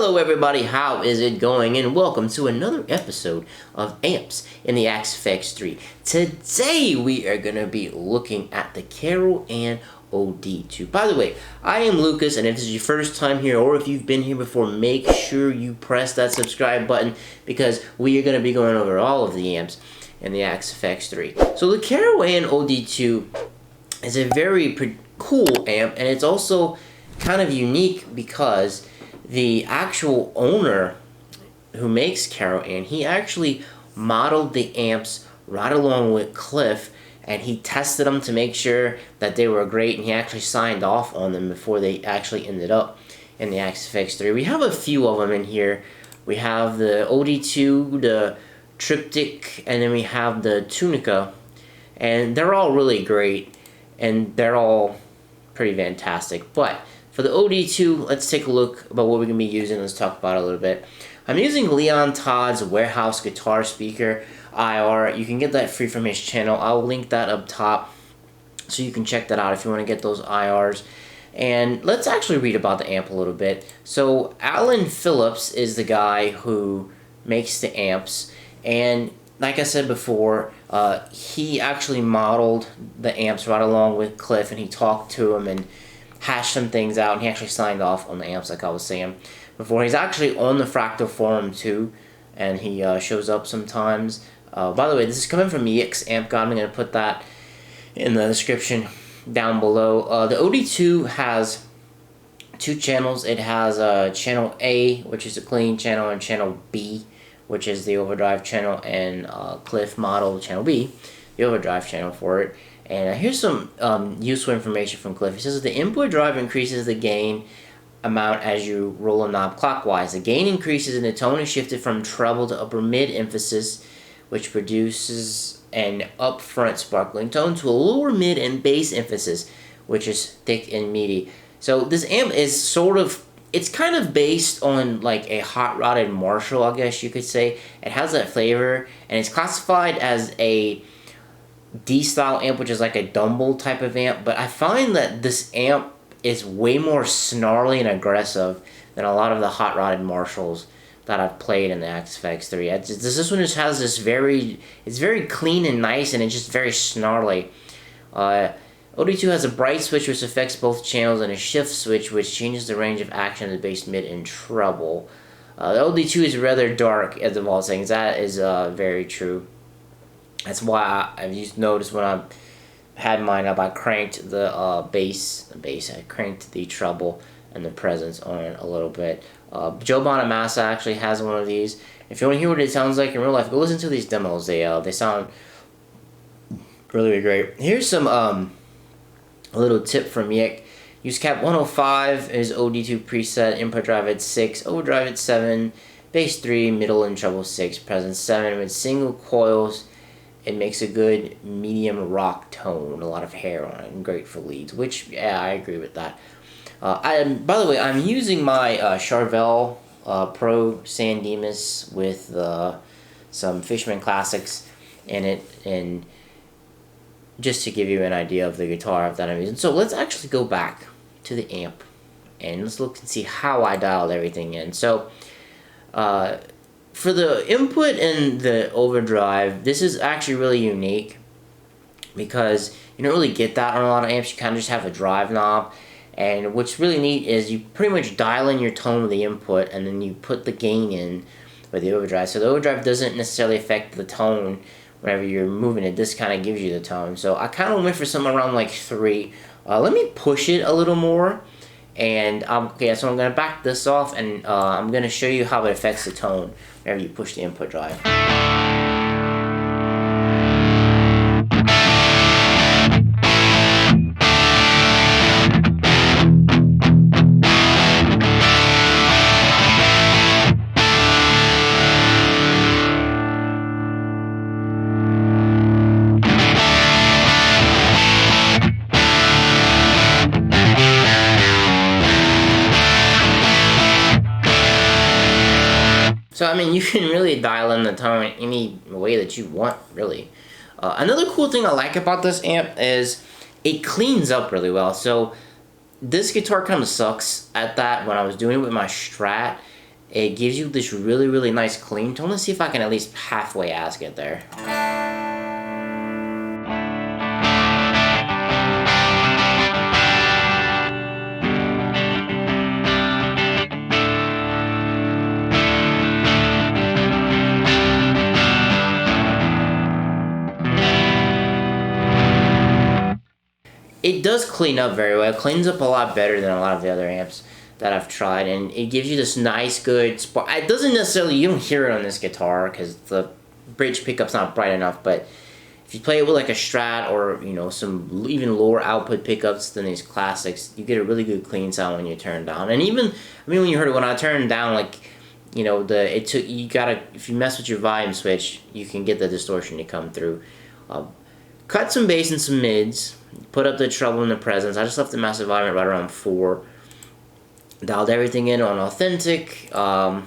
Hello everybody, how is it going? And welcome to another episode of Amps in the Axe FX3. Today we are going to be looking at the Carol Ann OD2. By the way, I am Lucas, and if this is your first time here or if you've been here before, make sure you press that subscribe button because we are going to be going over all of the amps in the Axe FX3. So the Carol Ann OD2 is a very cool amp, and it's also kind of unique because the actual owner who makes Carol Ann, he actually modeled the amps right along with Cliff, and he tested them to make sure that they were great, and he actually signed off on them before they actually ended up in the Axe FX3. We have a few of them in here. We have the OD2, the Triptych, and then we have the Tunica, and they're all really great, and they're all pretty fantastic. But for the OD2, let's take a look about what we're going to be using. Let's talk about it a little bit. I'm using Leon Todd's Warehouse Guitar Speaker IR. You can get that free from his channel. I'll link that up top so you can check that out if you want to get those IRs. And let's actually read about the amp a little bit. So Alan Phillips is the guy who makes the amps, and like I said before, he actually modeled the amps right along with Cliff, and he talked to him and hashed some things out, and he actually signed off on the amps like I was saying before. He's actually on the Fractal forum too, and he shows up sometimes. By the way, this is coming from EX Amp God. I'm going to put that in the description down below. The OD2 has two channels. It has channel A, which is a clean channel, and channel B, which is the overdrive channel, and Cliff modeled channel B, the overdrive channel for it. And here's some useful information from Cliff. He says the input drive increases the gain amount as you roll a knob clockwise. The gain increases and the tone is shifted from treble to upper mid emphasis, which produces an upfront sparkling tone, to a lower mid and bass emphasis, which is thick and meaty. So this amp is sort of, it's kind of based on like a hot rodded Marshall, I guess you could say. It has that flavor, and it's classified as a D-style amp, which is like a Dumble type of amp, but I find that this amp is way more snarly and aggressive than a lot of the hot rodded Marshalls that I've played in the Axe FX3. This one just has this it's very clean and nice, and it's just very snarly. OD2 has a bright switch which affects both channels, and a shift switch which changes the range of action of the bass, mid, and treble. The OD2 is rather dark, as of all things. That is very true. That's why I've noticed when I had mine up, I cranked the bass, I cranked the treble and the presence on it a little bit. Joe Bonamassa actually has one of these. If you want to hear what it sounds like in real life, go listen to these demos. They sound really great. Here's some a little tip from Yik. Use cap 105 is OD2 preset, input drive at 6, overdrive at 7, bass 3, middle and treble 6, presence 7 with single coils. It makes a good medium rock tone, a lot of hair on it, and great for leads, which, yeah, I agree with that. By the way, I'm using my Charvel Pro San Dimas with some Fishman Classics in it, and just to give you an idea of the guitar that I'm using. So let's actually go back to the amp, and let's look and see how I dialed everything in. So, for the input and the overdrive, this is actually really unique because you don't really get that on a lot of amps. You kind of just have a drive knob, and what's really neat is you pretty much dial in your tone with the input, and then you put the gain in with the overdrive. So the overdrive doesn't necessarily affect the tone whenever you're moving it. This kind of gives you the tone. So I kind of went for something around like 3. Let me push it a little more. And okay, so I'm going to back this off, and I'm going to show you how it affects the tone whenever you push the input drive. So, I mean, you can really dial in the tone any way that you want, really. Another cool thing I like about this amp is it cleans up really well. So this guitar kind of sucks at that when I was doing it with my Strat, it gives you this really, really nice clean tone. Let's see if I can at least halfway ask it there. It does clean up very well. It cleans up a lot better than a lot of the other amps that I've tried, and it gives you this nice, good spark. It doesn't necessarily, you don't hear it on this guitar because the bridge pickup's not bright enough, but if you play it with like a Strat or, you know, some even lower output pickups than these classics, you get a really good clean sound when you turn down. And even, I mean, when you heard it, when I turned down, like, you know, if you mess with your volume switch, you can get the distortion to come through. Cut some bass and some mids, put up the treble and the presence. I just left the massive volume at right around 4. Dialed everything in on authentic. I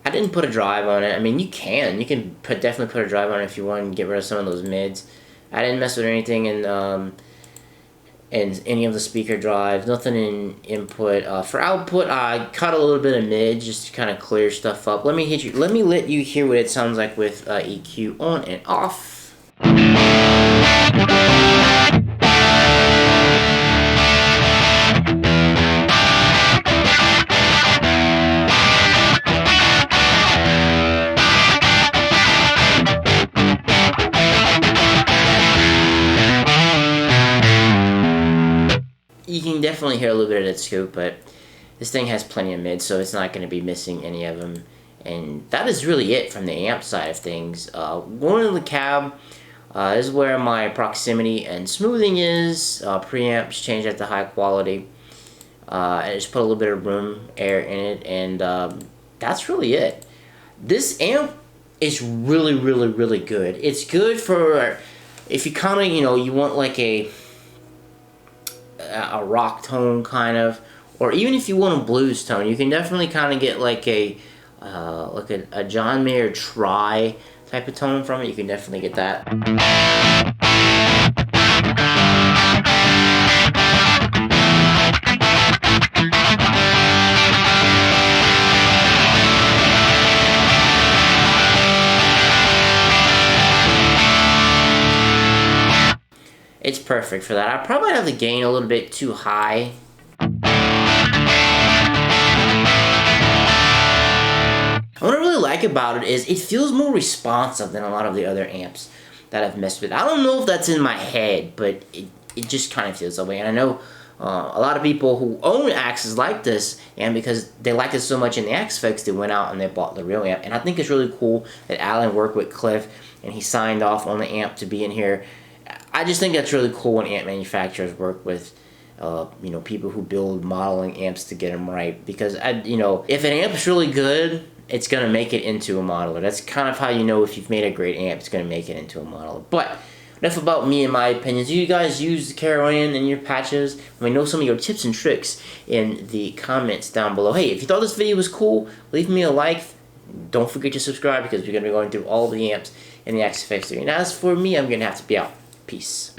didn't put a drive on it. I mean, you can definitely put a drive on it if you want to get rid of some of those mids. I didn't mess with anything in any of the speaker drives, nothing in input. For output, I cut a little bit of mid just to kind of clear stuff up. Let me let you hear what it sounds like with EQ on and off. You can definitely hear a little bit of that scoop, but this thing has plenty of mids, so it's not going to be missing any of them. And that is really it from the amp side of things. Going to the cab, this is where my proximity and smoothing is. Preamps changed that to high quality. I just put a little bit of room air in it, and that's really it. This amp is really, really, really good. It's good for if you kind of, you know, you want like a rock tone kind of, or even if you want a blues tone, you can definitely kind of get like a John Mayer Tri type of tone from it. You can definitely get that. It's perfect for that. I probably have the gain a little bit too high. What I really like about it is it feels more responsive than a lot of the other amps that I've messed with. I don't know if that's in my head, but it just kind of feels that way. And I know a lot of people who own Axes like this, and because they like it so much in the Axe-Fx, they went out and they bought the real amp. And I think it's really cool that Alan worked with Cliff and he signed off on the amp to be in here. I just think that's really cool when amp manufacturers work with you know, people who build modeling amps to get them right, because you know, if an amp is really good, it's gonna make it into a modeler. That's kind of how you know if you've made a great amp, it's gonna make it into a modeler. But enough about me and my opinions. You guys use the Caro-Ann in your patches. Let me know some of your tips and tricks in the comments down below. Hey, if you thought this video was cool, leave me a like. Don't forget to subscribe because we're gonna be going through all the amps in the Axe-Fx 3. And as for me, I'm gonna have to be out. Peace.